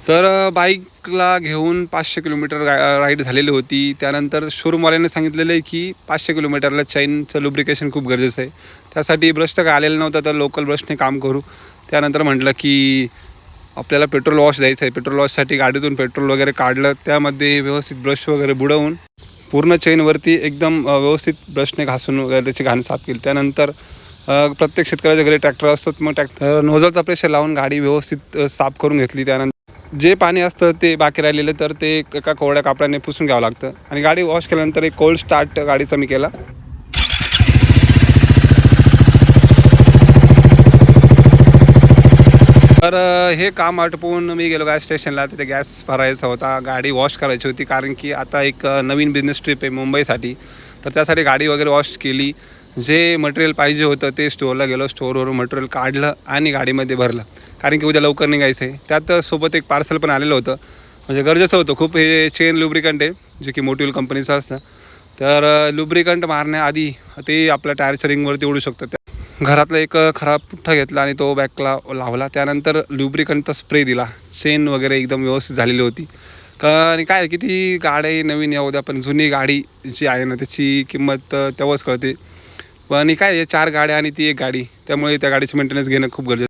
तर बाईकला घेऊन 500 kilometre ride झालेली होती. त्यानंतर शोरूमवाल्याने सांगितलेलं आहे की 500 किलोमीटरला चैनचं लुब्रिकेशन खूप गरजेचं आहे. त्यासाठी ब्रश तर काय आलेलं नव्हतं, तर लोकल ब्रशने काम करू. त्यानंतर म्हटलं की आपल्याला पेट्रोल वॉश द्यायचं आहे. पेट्रोल वॉशसाठी गाडीतून पेट्रोल वगैरे काढलं, त्यामध्ये व्यवस्थित ब्रश वगैरे बुडवून पूर्ण चेनवरती एकदम व्यवस्थित ब्रशने घासून वगैरे त्याची घाण साफ केली. त्यानंतर प्रत्येक शेतकऱ्याच्या घरी ट्रॅक्टर असतो, मग ट्रॅक्टर नोझलचा प्रेशर लावून गाडी व्यवस्थित साफ करून घेतली. त्यानंतर जे पाणी असतं ते बाकी राहिलेलं तर ते एका कोरड्या कापडाने पुसून घ्यावं लागतं. आणि गाडी वॉश केल्यानंतर एक कोल्ड स्टार्ट गाडीचा मी केला. तर हे काम आटोपून मी गेलो गॅस स्टेशनला. तिथे गॅस भरायचा होता, गाडी वॉश करायची होती, कारण की आता एक नवीन बिझनेस ट्रिप आहे मुंबईसाठी. तर त्यासाठी गाडी वगैरे वॉश केली. जे मटेरियल पाहिजे होतं ते स्टोअरला गेलो, स्टोअरवरून मटेरियल काढलं आणि गाडीमध्ये भरलं, कारण की उद्या लवकर निघायचं आहे. त्यात सोबत एक पार्सल पण आलेलं होतं, म्हणजे गरजेचं होतं खूप. हे चेन लुब्रिकंट आहे, जे की मोटिव्हल कंपनीचं असतं. तर लुब्रिकंट मारण्याआधी ते आपल्या टायरच्या रिंगवरती उडू शकतं. घरातला एक खराब पुठ्ठा घेतला आणि तो बॅकला लावला. त्यानंतर लुब्रिकंटचा स्प्रे दिला. चेन वगैरे एकदम व्यवस्थित झालेली होती. आणि काय किती गाडी नवीन येऊ द्या, पण जुनी गाडी जी आहे ना त्याची किंमत तेव्हाच कळते. आणि काय 4 गाड्या आणि ती एक गाडी, त्यामुळे त्या गाडीची मेंटेनन्स घेणं खूप गरजेचं.